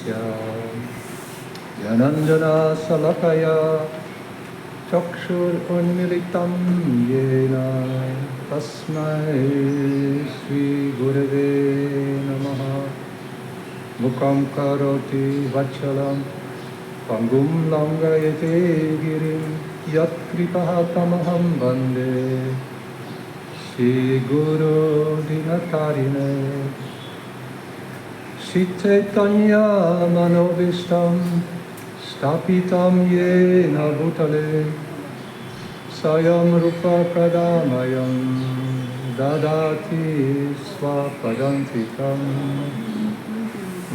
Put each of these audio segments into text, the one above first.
Tasya Yananjana Salakaya Chakshur Unmilitam Yena Tasmai Sri Gurave Namaha Mukam Karoti Vachalam Pangum Langayate Girim Yat Kripaha Tamaham Bande Shri Guru Dinatarine Shri Chaitanya Manobishtam Stapitam Yena Bhutale Sayam Rupa Pradamayam Dadati Swapadantikam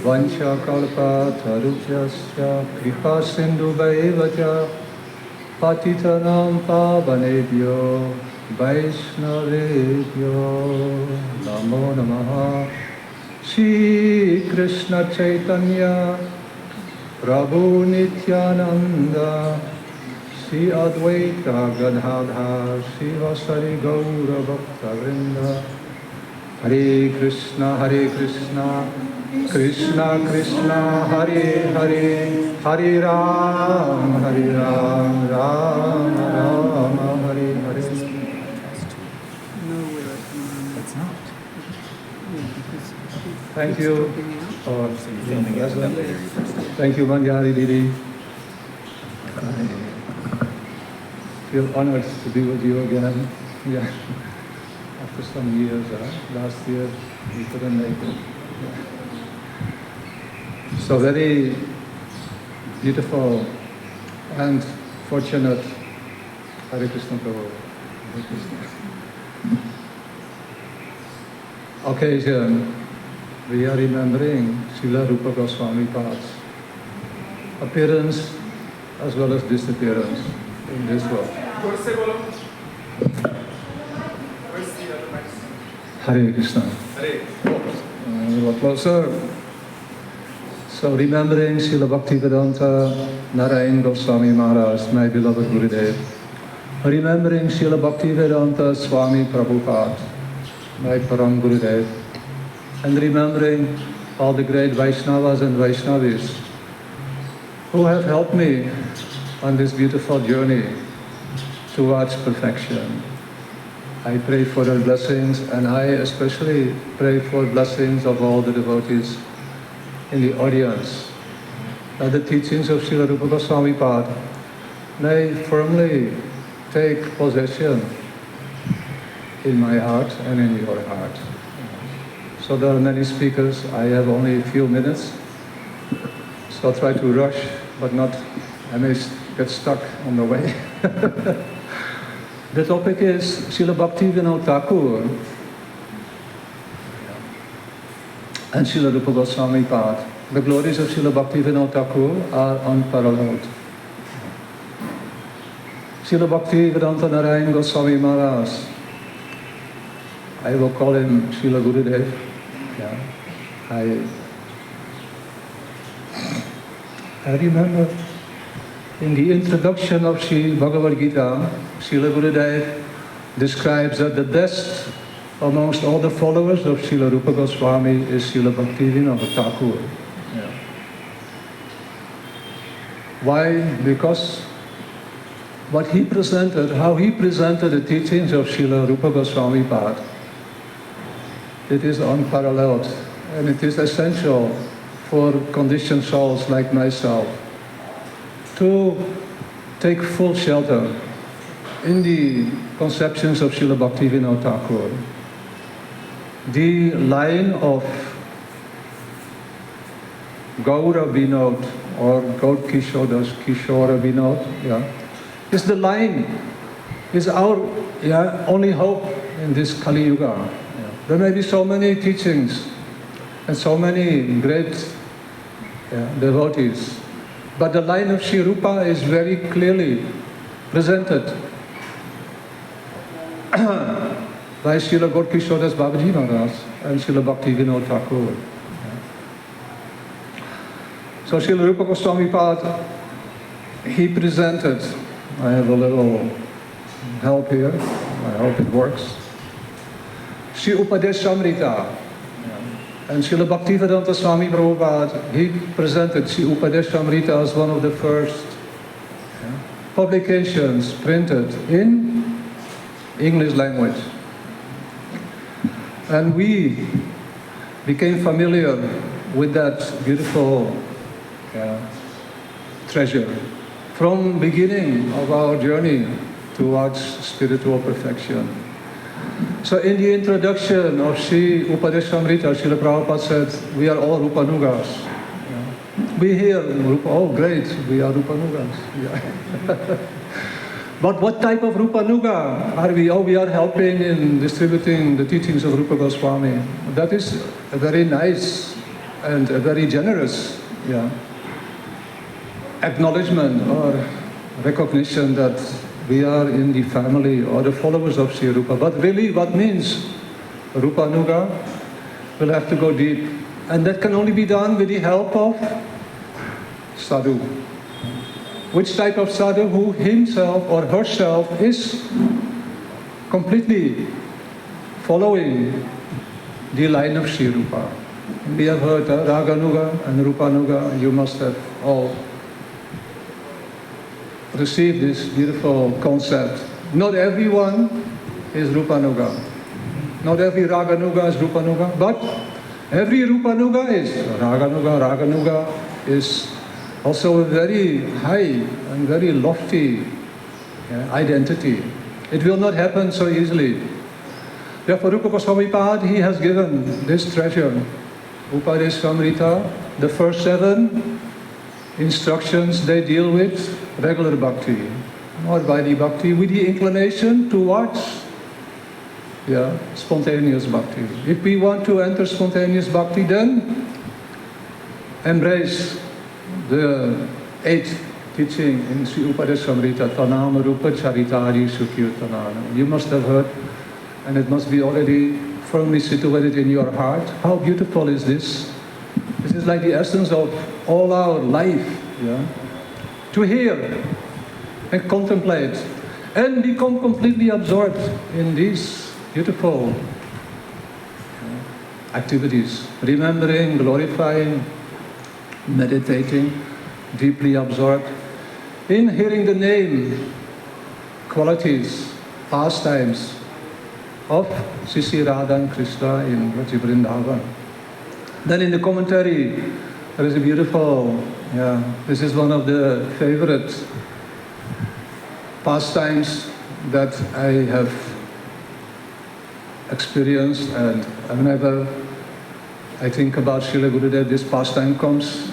Vancha Kalpa Tarupyasya Kripa Sindhu Bhaivacha Patitanam Pavanebhyo Vaishnavebhyo Namo Namaha Shri Krishna Chaitanya Prabhu Nityananda Shri Advaita Gadadhar Shri Vasari Gaura Bhakta Vrinda Hare Krishna Krishna Krishna Hare Hare Hare Ram Ram Rama Hare Hare. Thank you. Thank you, Manjari Didi. I feel honored to be with you again. Yeah. After some years, last year we couldn't make it. Yeah. So very beautiful and fortunate. Hare Krishna Prabhu. Hare Krishna. Occasion. We are remembering Srila Rupa Goswami Path's appearance as well as disappearance in this world. Hare Krishna. A little closer. So remembering Srila Bhaktivedanta Narayan Goswami Maharaj, my beloved Gurudev. Remembering Srila Bhaktivedanta Swami Prabhupada, my Param Gurudev. And remembering all the great Vaishnavas and Vaishnavis who have helped me on this beautiful journey towards perfection. I pray for their blessings, and I especially pray for blessings of all the devotees in the audience, that the teachings of Srila Rupa Goswami Pad may firmly take possession in my heart and in your heart. So there are many speakers. I have only a few minutes, so I'll try to rush, but not, I may get stuck on the way. The topic is Srila Bhaktivinoda Thakur and Srila Rupa Goswami Pad. The glories of Srila Bhaktivinoda Thakur are unparalleled. Srila Bhaktivedanta Narayan Goswami Maharaj, I will call him Srila Gurudev. Yeah. I remember in the introduction of Sri Bhagavad Gita, Srila Gurudev describes that the best amongst all the followers of Srila Rupa Goswami is Srila Bhaktivinoda Thakur. Yeah. Why? Because what he presented, how he presented the teachings of Srila Rupa Goswami Pad, it is unparalleled, and it is essential for conditioned souls like myself to take full shelter in the conceptions of Srila Bhaktivinoda Thakur. The line of Gaura Vinod or Gaur Kishodas Kishora Vinod, is the line, is our only hope in this Kali Yuga. There may be so many teachings and so many great devotees, but the line of Sri Rupa is very clearly presented by Srila Gaur Kishodas Babaji Maharaj and Srila Bhaktivinoda Thakur. So Srila Rupa Goswami Pad, he presented, I have a little help here, I hope it works. Sri Upadeshamrita. And Srila Bhaktivinoda Swami Prabhupada, he presented Sri Upadeshamrita as one of the first publications printed in English language. And we became familiar with that beautiful treasure from beginning of our journey towards spiritual perfection. So in the introduction of Sri Upadeshamrita, Srila Prabhupada said, we are all Rupanugas. We hear Rupa, oh great, we are Rupanugas. Yeah. But what type of Rupanuga are we? Oh, we are helping in distributing the teachings of Rupa Goswami. That is a very nice and a very generous acknowledgement or recognition that we are in the family or the followers of Sri Rupa. But really what means Rupanuga will have to go deep. And that can only be done with the help of sadhu. Which type of sadhu? Who himself or herself is completely following the line of Sri Rupa. We have heard Raganuga and Rupanuga. You must have all received this beautiful concept. Not everyone is Rupanuga. Not every Raganuga is Rupanuga, but every Rupanuga is Raganuga. Raganuga is also a very high and very lofty identity. It will not happen so easily. Therefore, Rupa Goswami Pad, he has given this treasure, Upadeshamrita. The first 7 instructions, they deal with regular bhakti, or Vaidhi bhakti, with the inclination towards spontaneous bhakti. If we want to enter spontaneous bhakti, then embrace the 8th teaching in Sri Upadeshamrita, Tanama Rupa Charitari Sukirtanana. You must have heard, and it must be already firmly situated in your heart. How beautiful is this? This is like the essence of all our life, to hear and contemplate and become completely absorbed in these beautiful activities, remembering, glorifying, meditating, deeply absorbed in hearing the name, qualities, pastimes of Sri Radha and Krishna in Vraja Vrindavan. Then in the commentary, there is a beautiful, this is one of the favorite pastimes that I have experienced, and whenever I think about Srila Gurudev, this pastime comes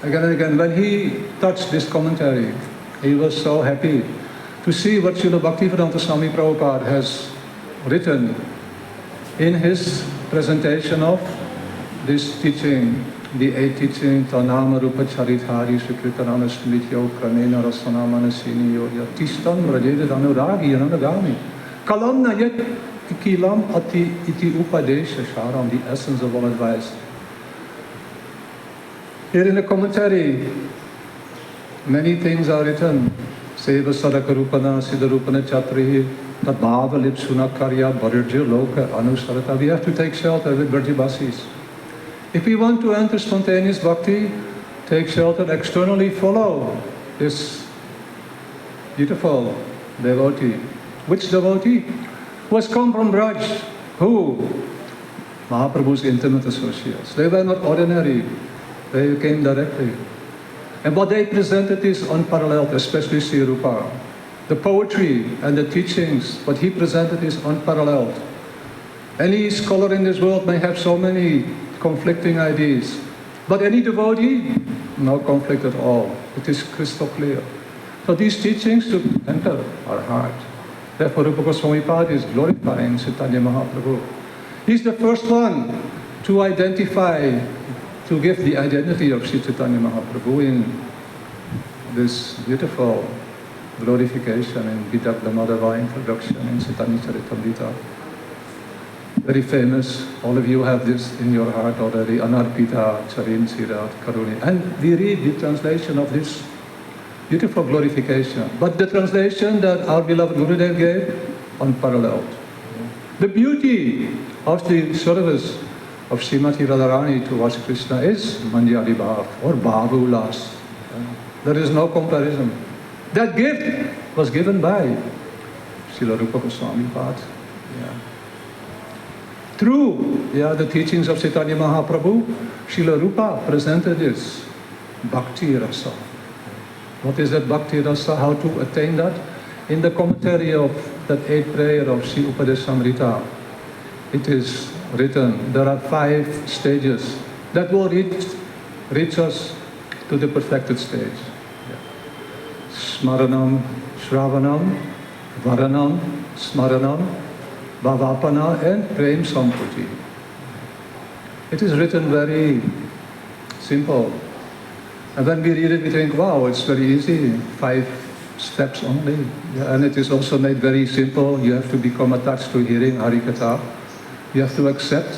again and again. When he touched this commentary, he was so happy to see what Srila Bhaktivinoda Swami Prabhupada has written in his presentation of this teaching, the 8th teaching, Tanama Rupa Charitari Sukritanana Smityo Pranena Rasanamana Siniyo Yatistan Vrajeda Anuragi Anagami Kalam Nayat Kilam Ati Iti Upadesha Sharam, the essence of all advice. Here in the commentary, many things are written. Seva Sadakarupana, Siddharupana Chatrihi, Tadbhava Lipsuna Karya, Bharirja Loka, Anusarata. We have to take shelter with Brajabasis. If we want to enter spontaneous bhakti, take shelter externally, follow this beautiful devotee. Which devotee? Who has come from Braj? Who? Mahaprabhu's intimate associates. They were not ordinary. They came directly. And what they presented is unparalleled, especially Sri Rupa. The poetry and the teachings, what he presented is unparalleled. Any scholar in this world may have so many conflicting ideas, but any devotee, no conflict at all. It is crystal clear. So these teachings should enter our heart. Therefore, Rupa Goswami Pad is glorifying Chaitanya Mahaprabhu. He's the first one to identify, to give the identity of Sri Chaitanya Mahaprabhu in this beautiful glorification in Vidagda Madhava introduction in Chaitanya Charitamrita. Very famous, all of you have this in your heart already, Anarpita, Charin, Sirat, Karuni. And we read the translation of this beautiful glorification. But the translation that our beloved Gurudev gave, unparalleled. The beauty of the service of Srimati Radharani towards Krishna is Manjari Bhav or Bhav Ulas. There is no comparison. That gift was given by Srila Rupa Goswami Pad. Through the teachings of Chaitanya Mahaprabhu, Srila Rupa presented this Bhakti Rasa. What is that Bhakti Rasa? How to attain that? In the commentary of that 8th prayer of Sri Upadesamrita, it is written, there are 5 stages that will reach us to the perfected stage. Smaranam, Shravanam, Varanam, Smaranam, Bhavapana and Prem Samputi. It is written very simple. And when we read it, we think, wow, it's very easy, 5 steps only. And it is also made very simple. You have to become attached to hearing Harikatha. You have to accept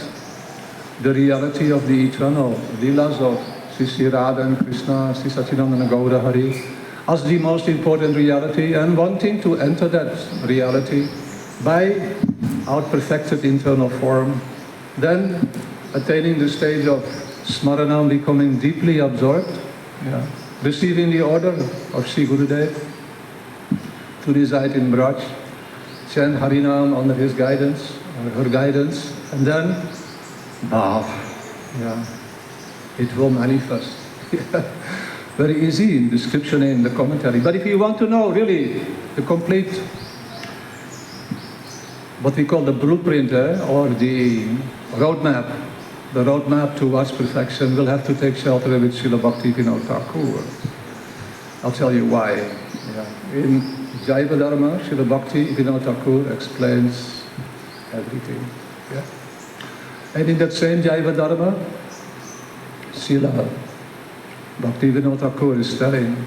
the reality of the eternal Leelas of Sri Radha and Krishna, Sri Satchidananda Gaura Hari, as the most important reality, and wanting to enter that reality by our perfected internal form, then attaining the stage of Smaranam, becoming deeply absorbed, receiving the order of Sri Gurudev to reside in Braj, chant Harinam under his guidance, or her guidance, and then Bhav, it will manifest. Very easy description in the commentary. But if you want to know really the complete, what we call the blueprint or the roadmap towards perfection, we'll have to take shelter with Srila Bhaktivinoda Thakura. I'll tell you why. In Jaiva Dharma, Srila Bhaktivinoda Thakur explains everything. And in that same Jaiva Dharma, Srila Bhaktivinoda Thakur is telling,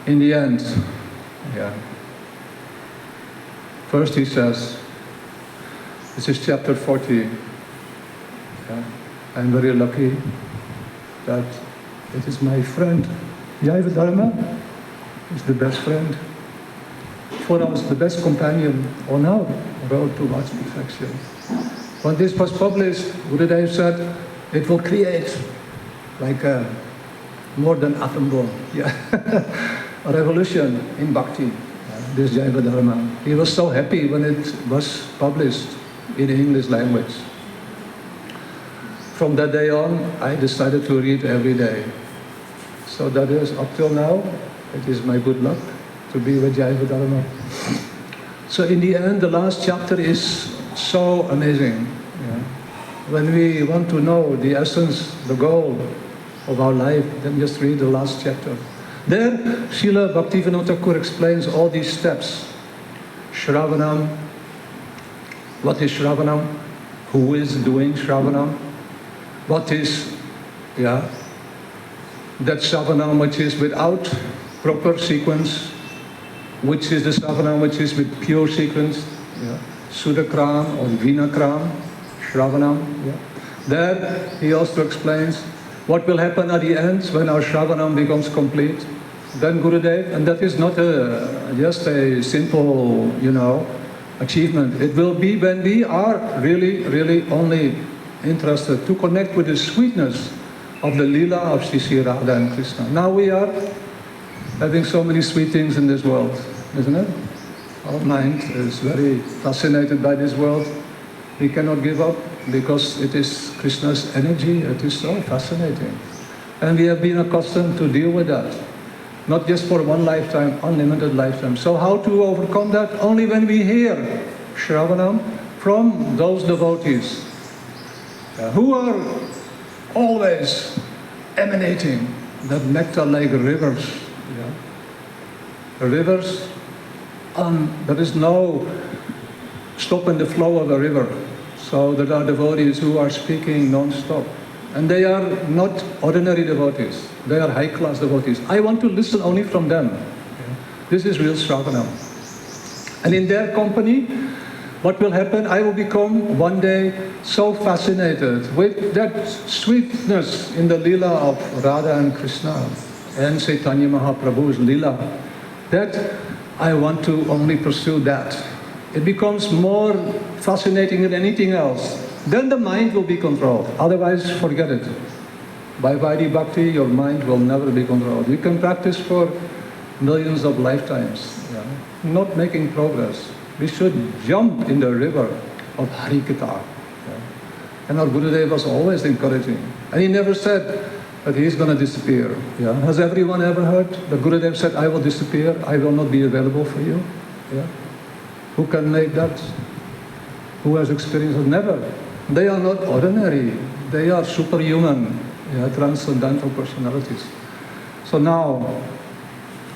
in the end, first he says, this is chapter 40, I'm very lucky that it is my friend, Jaiva Dharma is the best friend for us, the best companion on our road towards perfection. When this was published, Gurudev said, it will create like a more than atom bomb, a revolution in Bhakti, this Jaiva Dharma. He was so happy when it was published in English language. From that day on, I decided to read every day. So that is, up till now, it is my good luck to be with Jaiva Dharma. So in the end, the last chapter is so amazing. When we want to know the essence, the goal of our life, then just read the last chapter. There, Srila Bhaktivinoda Thakur explains all these steps. Shravanam, what is Shravanam? Who is doing Shravanam? What is, that Shravanam which is without proper sequence, which is the Shravanam which is with pure sequence, Sudakram or Vinakram, Shravanam. There he also explains what will happen at the end when our Shravanam becomes complete. Then Gurudev, and that is not just a simple, achievement. It will be when we are really, really only interested to connect with the sweetness of the Leela of Sri Radha and Krishna. Now we are having so many sweet things in this world, isn't it? Our mind is very fascinated by this world. We cannot give up because it is Krishna's energy. It is so fascinating. And we have been accustomed to deal with that. Not just for one lifetime, unlimited lifetime. So how to overcome that? Only when we hear Shravanam from those devotees who are always emanating that nectar like rivers. Rivers, there is no stop in the flow of the river. So there are devotees who are speaking non-stop. And they are not ordinary devotees. They are high-class devotees. I want to listen only from them. This is real Shravanam. And in their company, what will happen? I will become one day so fascinated with that sweetness in the Leela of Radha and Krishna and Chaitanya Mahaprabhu's Leela that I want to only pursue that. It becomes more fascinating than anything else. then the mind will be controlled. Otherwise, forget it. By Vaidhi Bhakti, your mind will never be controlled. You can practice for millions of lifetimes, not making progress. We should jump in the river of Harikatha. And our Gurudev was always encouraging. And he never said that he's going to disappear. Has everyone ever heard that Gurudev said, I will disappear, I will not be available for you? Who can make that? Who has experienced it? Never. They are not ordinary. They are superhuman, transcendental personalities. So now,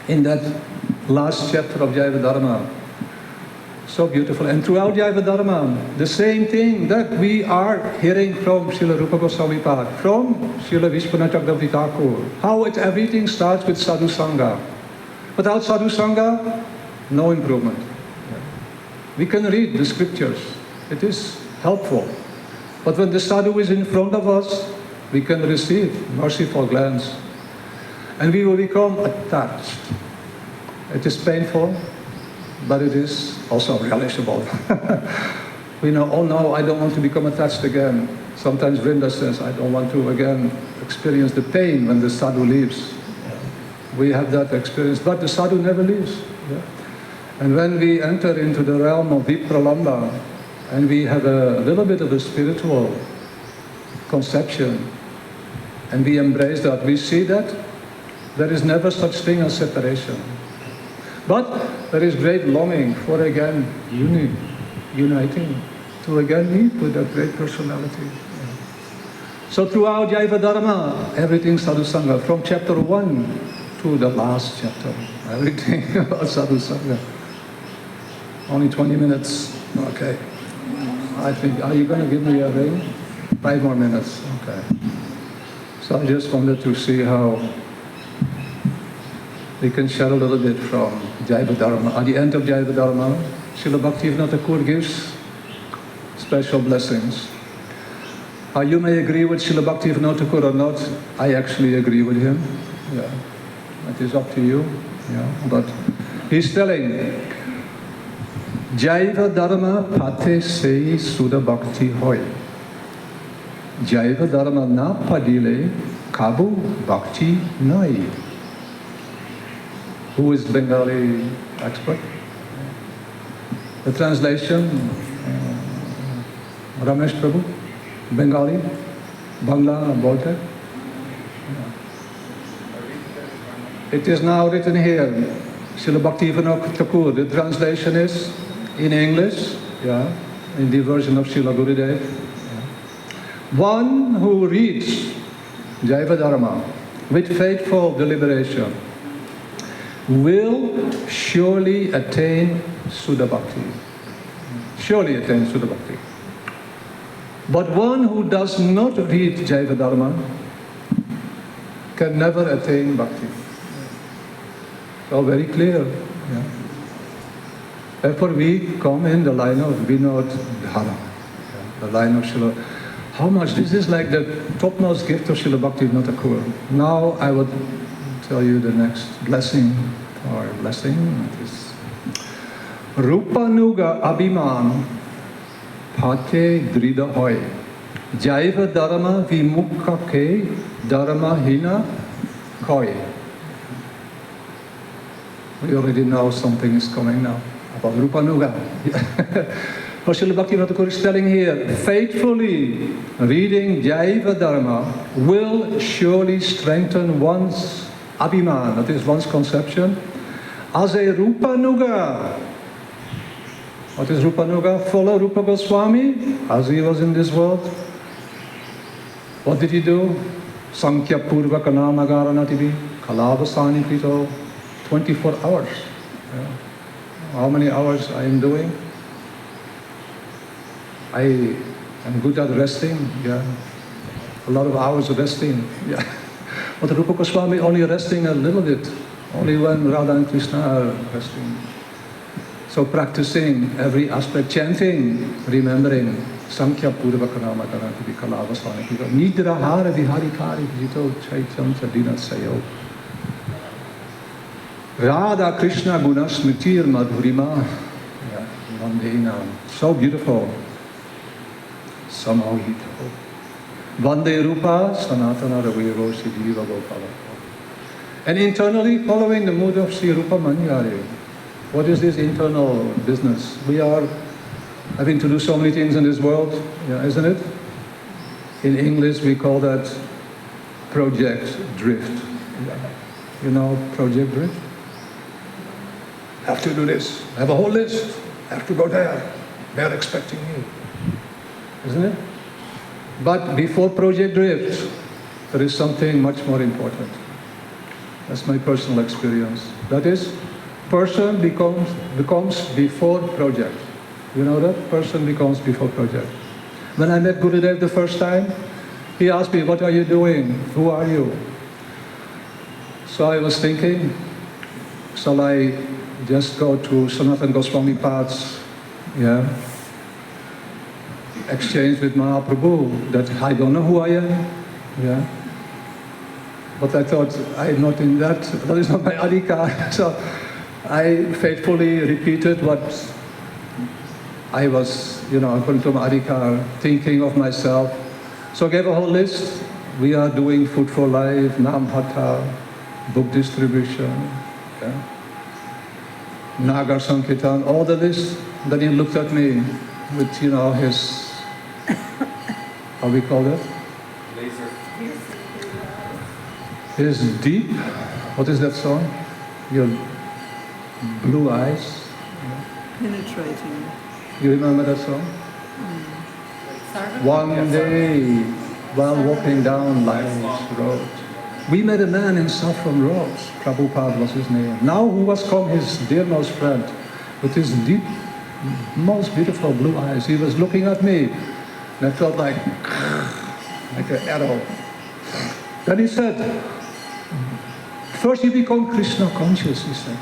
in that last chapter of Jaiva Dharma, so beautiful. And throughout Jaiva Dharma, the same thing that we are hearing from Srila Rupa Goswami Pad, from Srila Vishwanath Chakravarti Thakur, how everything starts with sadhu sangha. Without sadhu sangha, no improvement. We can read the scriptures. It is helpful. But when the sadhu is in front of us, we can receive merciful glance. And we will become attached. It is painful, but it is also realizable. We know, oh no, I don't want to become attached again. Sometimes Vrinda says, I don't want to again experience the pain when the sadhu leaves. We have that experience, but the sadhu never leaves. And when we enter into the realm of Vipralambha, and we have a little bit of a spiritual conception, and we embrace that, we see that there is never such thing as separation. But there is great longing for again uniting, to again meet with that great personality. So throughout Jaiva Dharma, everything sadhu sangha, from chapter 1 to the last chapter, everything about sadhu sangha. Only 20 minutes, okay. I think, are you going to give me a ring? 5 more minutes, okay. So I just wanted to see how we can share a little bit from Jaiva Dharma. At the end of Jaiva Dharma, Srila Bhaktivinoda Thakur gives special blessings. You may agree with Srila Bhaktivinoda Thakur or not. I actually agree with him. It is up to you. But he's telling, Jaiva Dharma pate sei Sudha Bhakti hoy. Jaiva Dharma na padile kabu bhakti nai. Who is Bengali expert? The translation, Ramesh Prabhu, Bengali, Bangla, Boltek. It is now written here, Srila Bhaktivinoda Thakur. The translation is in English, in the version of Srila Gurudev. One who reads Jaiva Dharma with faithful deliberation will surely attain Sudha Bhakti. Surely attain Sudha Bhakti. But one who does not read Jaiva Dharma can never attain Bhakti. So very clear. Therefore we come in the line of Vinod Dhara, the line of Srila. How much? This is like the topmost gift of Srila Bhaktivinoda Thakur. Now I would tell you the next blessing, or blessing. It is Rupa Nuga Abhiman Pate Drida Hoy Jaiva Dharma Vimukha Ke Dharma Hina Koi. We already know something is coming now about Rupa Nuga. What Srila Bhaktivinoda Thakur is telling here, faithfully reading Jaiva Dharma will surely strengthen one's abhiman, that is one's conception, as a Rupa Nuga. What is Rupa Nuga? Follow Rupa Goswami as he was in this world. What did he do? Sankhya Purva Kanamagaranativi Kalavasani Pito. 24 hours. How many hours I am doing? I am good at resting, a lot of hours of resting, But Rupa Goswami only resting a little bit, only when Radha and Krishna are resting. So practicing every aspect, chanting, remembering, Sankhya Purva Kanama Karanti Kalavasani Pito, Nidrahara Viharikari Vijito Chaityam Sadina Sayo. Radha Krishna Guna Smritir Madhurima. So beautiful. samahito. Vande Rupa Sanatana Raviro Siddhiva Gopala. And internally following the mood of Sri Rupa Manyari. What is this internal business? We are having to do so many things in this world, isn't it? In English we call that project drift. You know project drift? Have to do this, have a whole list, have to go there. They're expecting you. Isn't it? But before project drift, there is something much more important. That's my personal experience. That is, person becomes before project. You know that? Person becomes before project. When I met Gurudev the first time, he asked me, what are you doing? Who are you? So I was thinking, shall I just go to Sanatana Goswami paths, exchange with Mahaprabhu, that I don't know who I am, But I thought, I'm not in that is not my adhikar. So I faithfully repeated what I was, according to my adhikar, thinking of myself. So I gave a whole list. We are doing Food for Life, Nam Hatha, book distribution, Nagar Sankirtan, all the list. Then he looked at me with, his, how we call it? Laser. His deep, what is that song? Your blue eyes. Penetrating. You remember that song? One day, while walking down life's road, we met a man in Saffron Roads. Prabhupada was his name. Now who was come his dearmost friend with his deep, most beautiful blue eyes. He was looking at me, and I felt like an arrow. Then he said, first you become Krishna conscious, he said.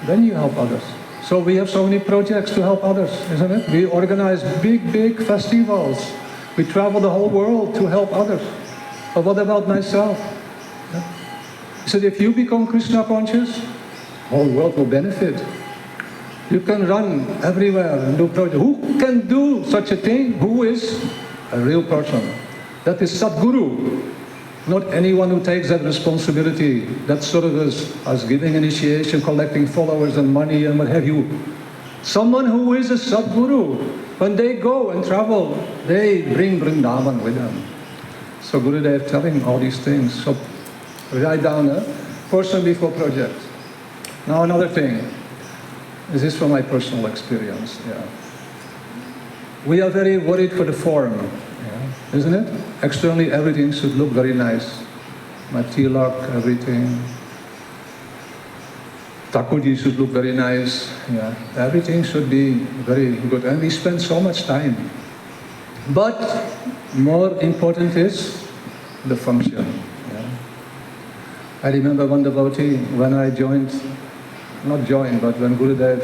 Then you help others. So we have so many projects to help others, isn't it? We organize big festivals. We travel the whole world to help others. But what about myself? He said, if you become Krishna conscious, the whole world will benefit. You can run everywhere and do projects. Who can do such a thing? Who is a real person? That is Sadguru. Not anyone who takes that responsibility, that sort of as giving initiation, collecting followers and money and what have you. Someone who is a Sadguru, when they go and travel, they bring Vrindavan with them. So Gurudev telling all these things. So write down a person before project. Now another thing. This is from my personal experience. We are very worried for the form. Isn't it? Externally, everything should look very nice. My tilak, everything. Thakurji should look very nice. Everything should be very good. And we spend so much time. But more important is the function. I remember one devotee, when I joined, not joined, but when Gurudev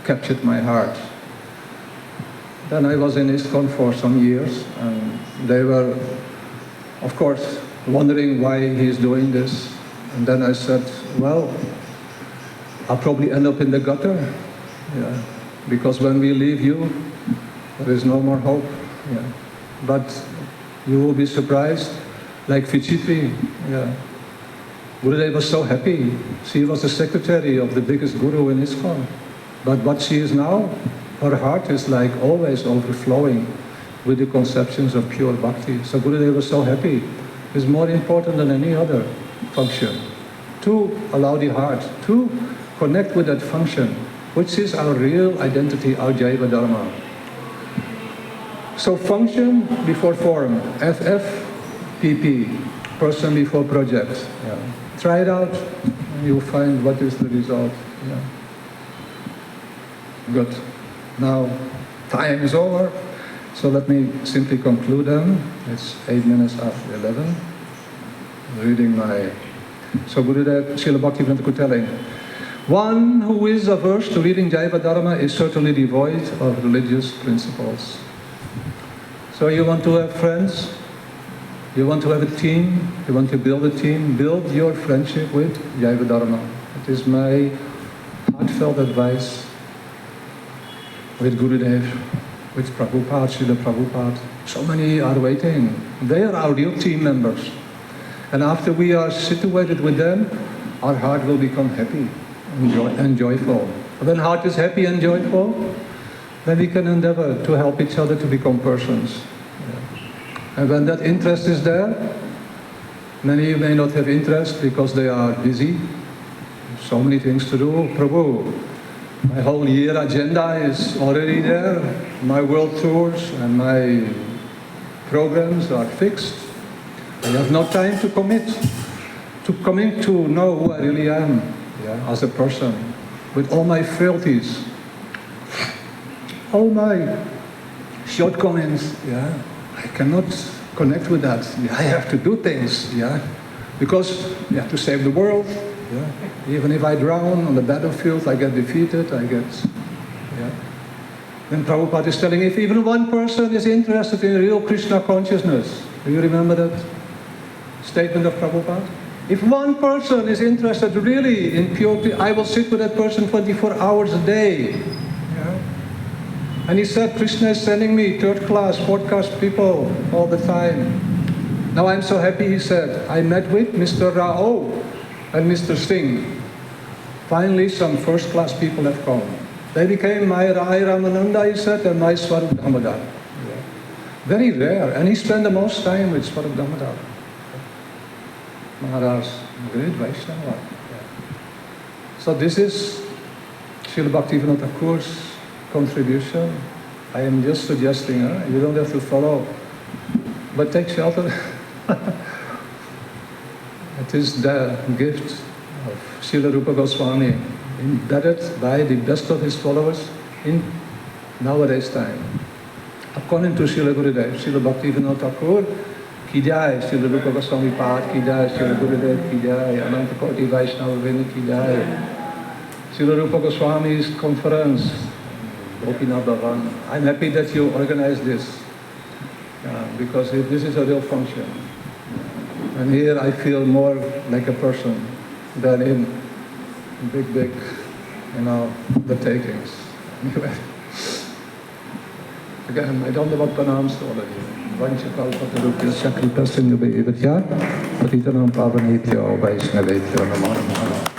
captured my heart. Then I was in ISKCON for some years, and they were, of course, wondering why he's doing this. And then I said, well, I'll probably end up in the gutter, because when we leave you, there is no more hope. But you will be surprised, like Vichitri. Gurudev was so happy. She was the secretary of the biggest guru in ISKCON. But what she is now, her heart is like always overflowing with the conceptions of pure bhakti. So Gurudev was so happy. It's more important than any other function to allow the heart to connect with that function, which is our real identity, our Jaiva Dharma. So function before form, FFPP, person before project. Try it out, and you'll find what is the result. Good. Now, time is over, so let me simply conclude them. It's 8 minutes after 11. Reading my... So Gurudev, Srila Bhaktivinoda telling, one who is averse to reading Jaiva Dharma is certainly devoid of religious principles. So you want to have friends? You want to have a team? You want to build a team? Build your friendship with Jaiva Dharma. It is my heartfelt advice with Gurudev. with Prabhupada, Srila Prabhupada. So many are waiting. They are our real team members. And after we are situated with them, our heart will become happy and joyful. When heart is happy and joyful, then we can endeavor to help each other to become persons. And when that interest is there, many may not have interest because they are busy. So many things to do. Prabhu, my whole year agenda is already there. My world tours and my programs are fixed. I have no time to commit to coming to know who I really am, as a person, with all my frailties, all my shortcomings. I cannot connect with that. I have to do things, because you have to save the world. Even if I drown on the battlefield, I get defeated, Then Prabhupada is telling, if even one person is interested in real Krishna consciousness, do you remember that statement of Prabhupada? If one person is interested really in pure, I will sit with that person 24 hours a day. And he said, Krishna is sending me third class, fourth class people all the time. Now I'm so happy, he said, I met with Mr. Rao and Mr. Singh. Finally, some first class people have come. They became my Rai Ramananda, he said, and my Swarup Damodar. Very rare. And he spent the most time with Swarup Damodar. Maharaj, great Vaishnava. So this is Srila Bhaktivinoda Thakur's contribution. I am just suggesting, you don't have to follow, but take shelter. It is the gift of Srila Rupa Goswami, embedded by the best of his followers in nowadays time. According to Srila Gurudev, Srila Bhaktivinoda Thakur, ki jai, Srila Rupa Goswami Pad, ki jai, Srila Gurudev, ki jai, Ananta Koti Vaishnava Vini, ki jai. Srila Rupa Goswami's conference, Gopinath Bhavan. I'm happy that you organized this, because this is a real function. And here I feel more like a person than in big, the takings. Anyway, again, I don't know what pranams to all of you. Vanchakalpatarupya Shakripasindu Bhaivatya Patitanam Pavanetya Vaishnavetje Namo Namo.